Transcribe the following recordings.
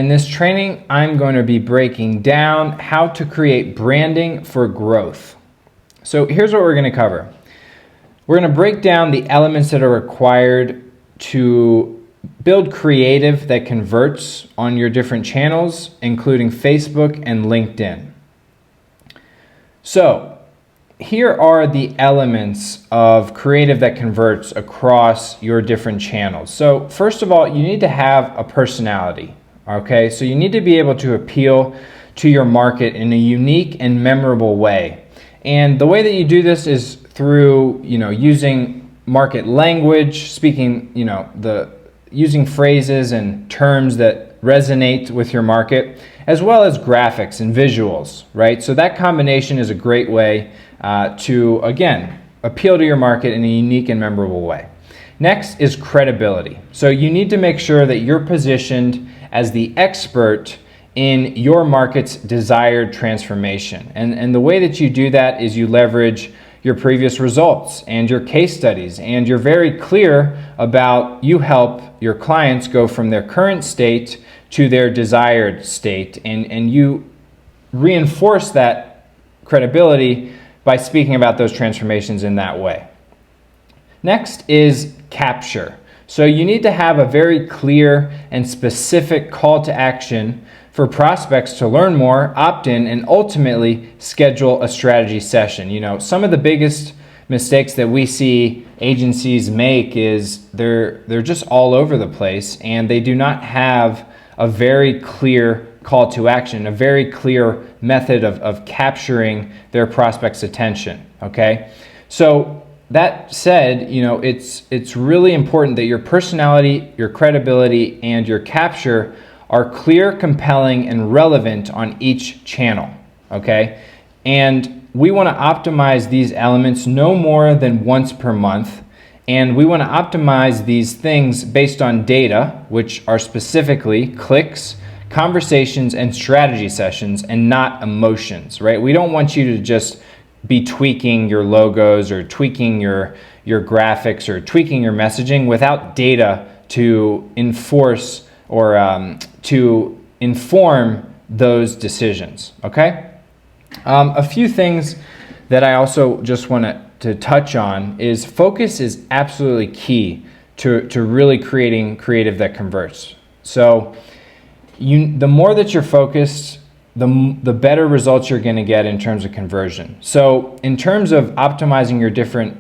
In this training, I'm going to be breaking down how to create branding for growth. So here's what we're going to cover. We're going to break down the elements that are required to build creative that converts on your different channels, including Facebook and LinkedIn. So here are the elements of creative that converts across your different channels. So first of all, you need to have a personality. Okay, so you need to be able to appeal to your market in a unique and memorable way. And the way that you do this is through, using market language, speaking, using phrases and terms that resonate with your market, as well as graphics and visuals, right? So that combination is a great way to, again, appeal to your market in a unique and memorable way. Next is credibility. So you need to make sure that you're positioned as the expert in your market's desired transformation. And the way that you do that is you leverage your previous results and your case studies, and you're very clear about you help your clients go from their current state to their desired state, and you reinforce that credibility by speaking about those transformations in that way. Next is capture. So you need to have a very clear and specific call to action for prospects to learn more, opt in, and ultimately schedule a strategy session. Some of the biggest mistakes that we see agencies make is they're just all over the place, and they do not have a very clear call to action, a very clear method of capturing their prospects' attention, okay? So that said, it's really important that your personality, your credibility, and your capture are clear, compelling, and relevant on each channel, okay? And we want to optimize these elements no more than once per month, and we want to optimize these things based on data, which are specifically clicks, conversations, and strategy sessions, and not emotions, right? We don't want you to just be tweaking your logos or tweaking your graphics or tweaking your messaging without data to enforce or to inform those decisions, okay? A few things that I also just want to touch on is focus is absolutely key to really creating creative that converts. So the more that you're focused, the better results you're going to get in terms of conversion. So in terms of optimizing your different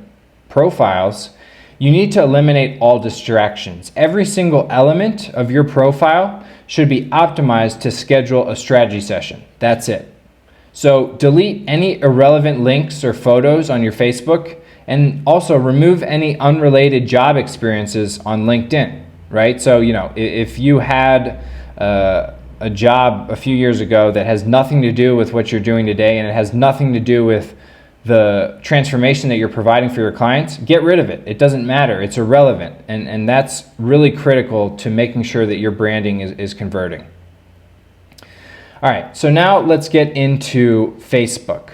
profiles, you need to eliminate all distractions. Every single element of your profile should be optimized to schedule a strategy session. That's it. So delete any irrelevant links or photos on your Facebook, and also remove any unrelated job experiences on LinkedIn, right? So, if you had a job a few years ago that has nothing to do with what you're doing today, and it has nothing to do with the transformation that you're providing for your clients, get rid of it. It doesn't matter. It's irrelevant. And that's really critical to making sure that your branding is converting. All right, so now let's get into Facebook.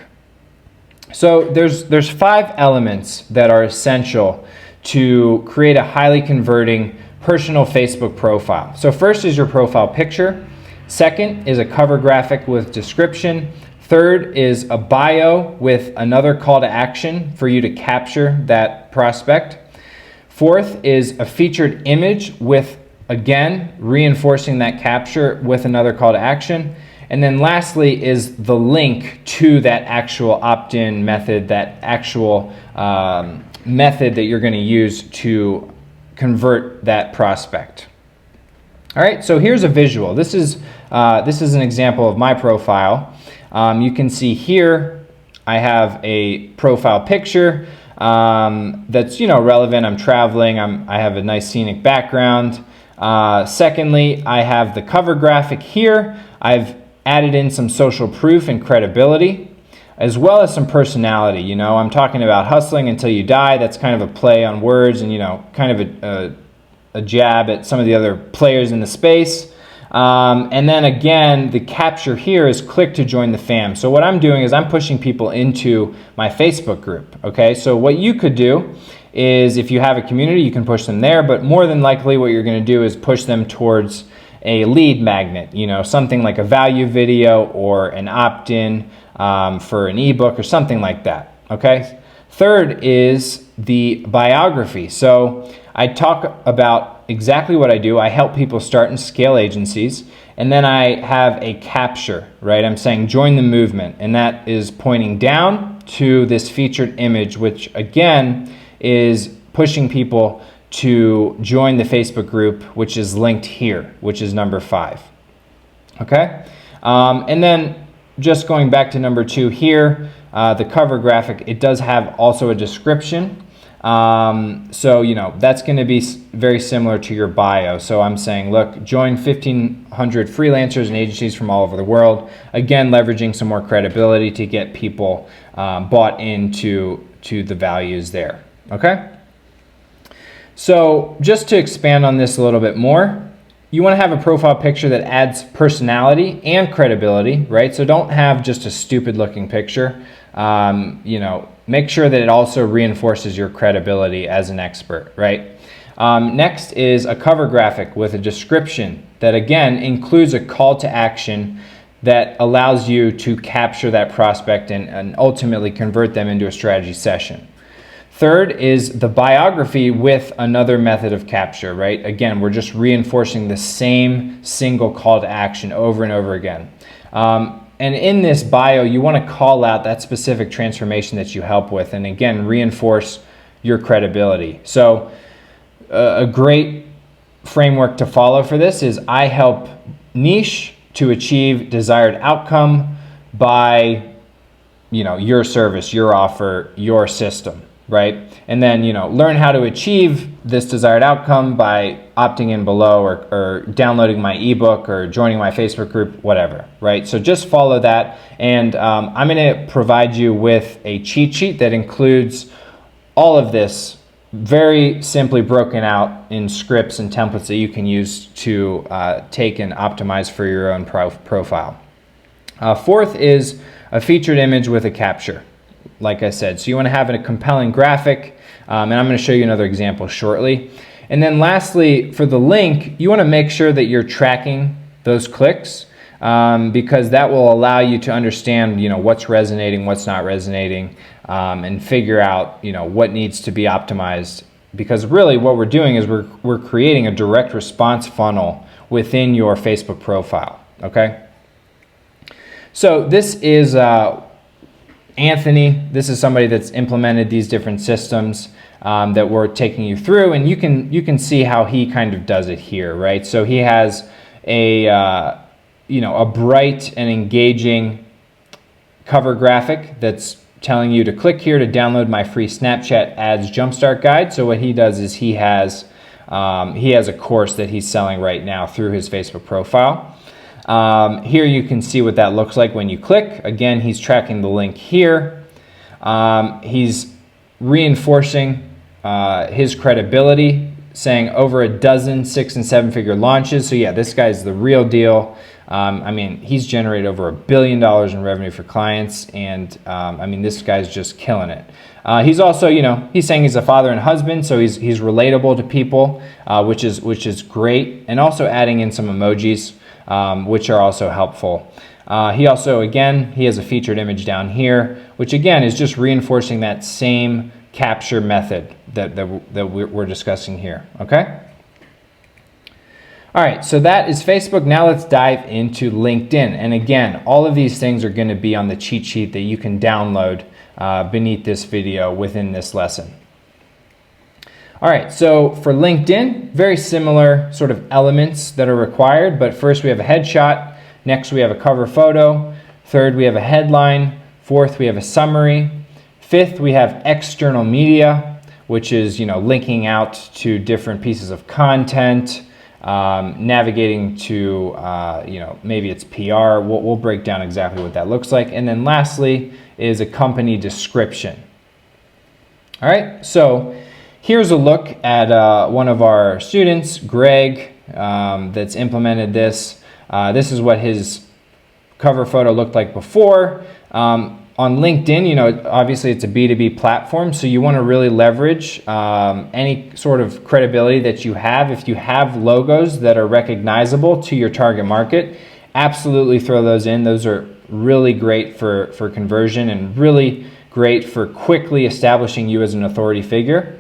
So there's 5 elements that are essential to create a highly converting personal Facebook profile. So first is your profile picture. Second is a cover graphic with description. Third is a bio with another call to action for you to capture that prospect. Fourth is a featured image with, again, reinforcing that capture with another call to action. And then lastly is the link to that actual opt-in method, that actual method that you're going to use to convert that prospect. All right, so here's a visual. This is an example of my profile. You can see here I have a profile picture that's relevant. I'm traveling. I have a nice scenic background. Secondly, I have the cover graphic here. I've added in some social proof and credibility, as well as some personality. I'm talking about hustling until you die. That's kind of a play on words, and kind of a jab at some of the other players in the space. And then again, the capture here is click to join the fam. So what I'm doing is I'm pushing people into my Facebook group. Okay, so what you could do is, if you have a community, you can push them there, but more than likely what you're going to do is push them towards a lead magnet, something like a value video or an opt-in for an ebook or something like that, okay? Third is the biography. So I talk about exactly what I do. I help people start and scale agencies, and then I have a capture, right? I'm saying join the movement, and that is pointing down to this featured image, which again is pushing people to join the Facebook group, which is linked here, which is number 5. Okay? And then just going back to number 2 here, the cover graphic, it does have also a description. So, that's going to be very similar to your bio. So I'm saying, look, join 1,500 freelancers and agencies from all over the world. Again, leveraging some more credibility to get people bought into the values there. Okay? So just to expand on this a little bit more, you want to have a profile picture that adds personality and credibility, right? So don't have just a stupid looking picture. Make sure that it also reinforces your credibility as an expert, right? Next is a cover graphic with a description that again includes a call to action that allows you to capture that prospect and ultimately convert them into a strategy session. Third is the biography with another method of capture, right? Again, we're just reinforcing the same single call to action over and over again. And in this bio, you want to call out that specific transformation that you help with, and again, reinforce your credibility. So a great framework to follow for this is I help niche to achieve desired outcome by, your service, your offer, your system. Right? And then, learn how to achieve this desired outcome by opting in below or downloading my ebook or joining my Facebook group, whatever, right? So just follow that. And I'm going to provide you with a cheat sheet that includes all of this very simply broken out in scripts and templates that you can use to take and optimize for your own profile. Fourth is a featured image with a capture. Like I said, so you want to have a compelling graphic, and I'm going to show you another example shortly. And then lastly, for the link, you want to make sure that you're tracking those clicks because that will allow you to understand, what's resonating, what's not resonating, and figure out, what needs to be optimized. Because really what we're doing is we're creating a direct response funnel within your Facebook profile, okay? So this is Anthony. This is somebody that's implemented these different systems that we're taking you through, and you can see how he kind of does it here, right? So he has a bright and engaging cover graphic that's telling you to click here to download my free Snapchat ads jumpstart guide. So what he does is he has a course that he's selling right now through his Facebook profile. Here you can see what that looks like when you click. Again, he's tracking the link here. He's reinforcing his credibility, saying over a dozen 6- and 7-figure launches. So yeah, this guy's the real deal. He's generated over $1 billion in revenue for clients, and this guy's just killing it. He's also, he's saying he's a father and husband, so he's relatable to people, which is great, and also adding in some emojis. Which are also helpful. He also, again, he has a featured image down here, which again is just reinforcing that same capture method that we're discussing here, okay? All right, so that is Facebook. Now let's dive into LinkedIn. And again, all of these things are going to be on the cheat sheet that you can download beneath this video within this lesson. All right, so for LinkedIn, very similar sort of elements that are required, but first we have a headshot, next we have a cover photo, third we have a headline, fourth we have a summary, fifth we have external media, which is linking out to different pieces of content, navigating to maybe it's PR. We'll break down exactly what that looks like, and then lastly is a company description. All right, so here's a look at one of our students, Greg, that's implemented this. This is what his cover photo looked like before. on LinkedIn, you know, obviously it's a B2B platform, so you want to really leverage any sort of credibility that you have. If you have logos that are recognizable to your target market, absolutely throw those in. Those are really great for conversion and really great for quickly establishing you as an authority figure.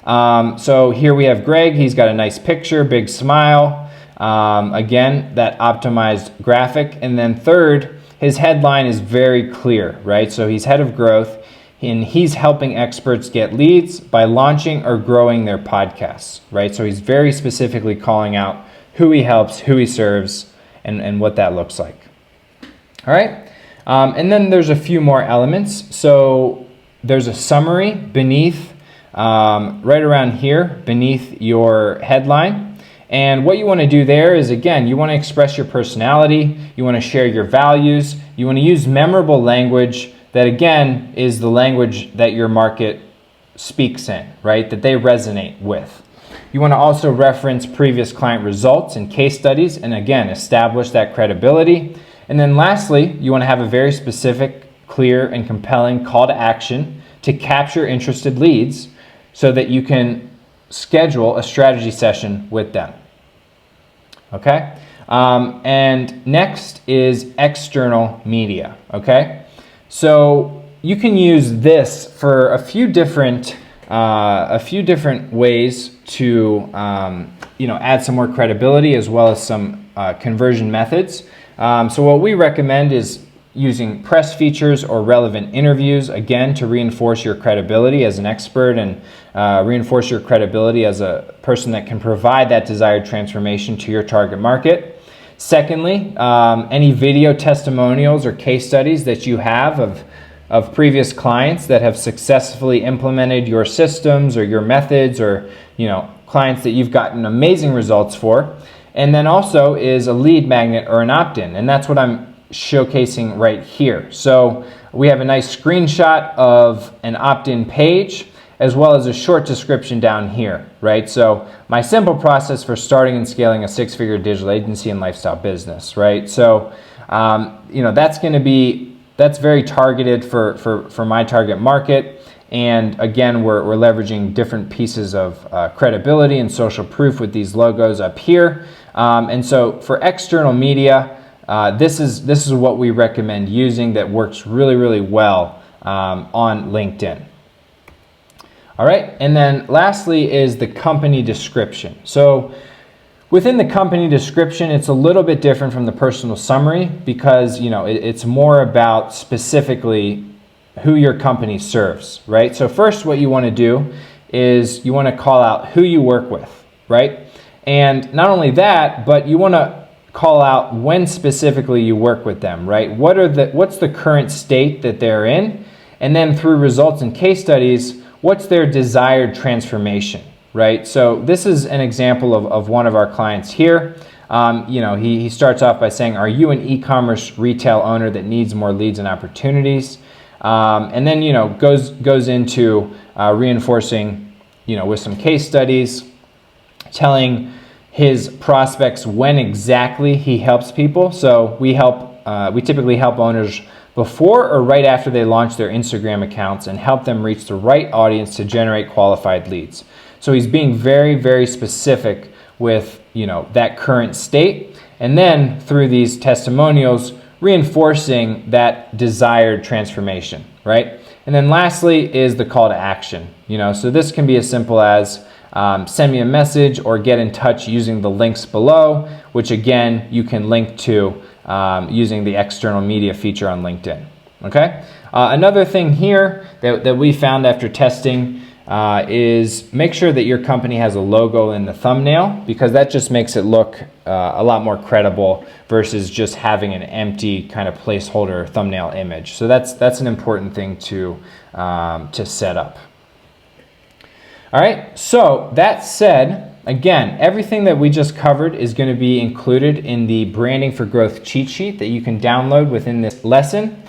So here we have Greg. He's got a nice picture, big smile. Again, that optimized graphic. And then third, his headline is very clear, right? So he's head of growth and he's helping experts get leads by launching or growing their podcasts, right? So he's very specifically calling out who he helps, who he serves, and what that looks like. All right. And then there's a few more elements. So there's a summary beneath, right around here, beneath your headline. And what you want to do there is, again, you want to express your personality, you want to share your values, you want to use memorable language that, again, is the language that your market speaks in, right? That they resonate with. You want to also reference previous client results and case studies, and again, establish that credibility. And then lastly, you want to have a very specific, clear, and compelling call to action to capture interested leads so that you can schedule a strategy session with them. Okay? And next is external media. Okay? So you can use this for a few different ways to add some more credibility as well as some conversion methods. So what we recommend is using press features or relevant interviews, again, to reinforce your credibility as an expert and reinforce your credibility as a person that can provide that desired transformation to your target market. Secondly, any video testimonials or case studies that you have of previous clients that have successfully implemented your systems or your methods, or clients that you've gotten amazing results for. And then also is a lead magnet or an opt-in, and that's what I'm showcasing right here. So we have a nice screenshot of an opt-in page as well as a short description down here, right? So my simple process for starting and scaling a six-figure digital agency and lifestyle business, right? So that's very targeted for my target market. And again, we're leveraging different pieces of credibility and social proof with these logos up here. And so for external media, this is what we recommend using that works really, really well on LinkedIn. All right, and then lastly is the company description. So within the company description, it's a little bit different from the personal summary because it's more about specifically who your company serves, right? So first, what you want to do is you want to call out who you work with, right? And not only that, but you want to call out when specifically you work with them, right? What's the current state that they're in? And then through results and case studies, what's their desired transformation, right? So this is an example of one of our clients here. He starts off by saying, are you an e-commerce retail owner that needs more leads and opportunities? And then, goes into reinforcing, with some case studies, telling his prospects when exactly he helps people. So we typically help owners before or right after they launch their Instagram accounts and help them reach the right audience to generate qualified leads. So he's being very, very specific with, that current state. And then through these testimonials, reinforcing that desired transformation, right? And then lastly is the call to action. So this can be as simple as send me a message or get in touch using the links below, which again, you can link to using the external media feature on LinkedIn, okay? Another thing here that we found after testing is make sure that your company has a logo in the thumbnail, because that just makes it look a lot more credible versus just having an empty kind of placeholder thumbnail image. So that's an important thing to set up. All right, so that said, again, everything that we just covered is going to be included in the Branding for Growth cheat sheet that you can download within this lesson.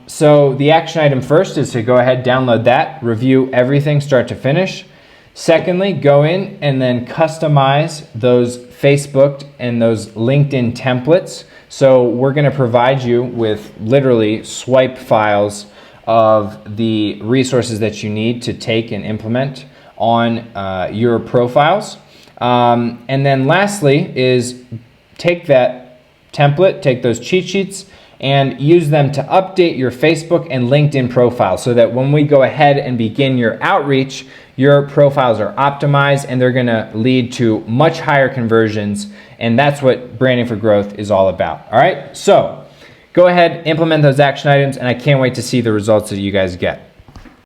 So the action item first is to go ahead, download that, review everything start to finish. Secondly, go in and then customize those Facebook and those LinkedIn templates. So we're going to provide you with literally swipe files of the resources that you need to take and implement on your profiles. And then lastly is take that template, take those cheat sheets, and use them to update your Facebook and LinkedIn profiles so that when we go ahead and begin your outreach, your profiles are optimized and they're going to lead to much higher conversions. And that's what Branding for Growth is all about. All right, so go ahead, implement those action items, and I can't wait to see the results that you guys get.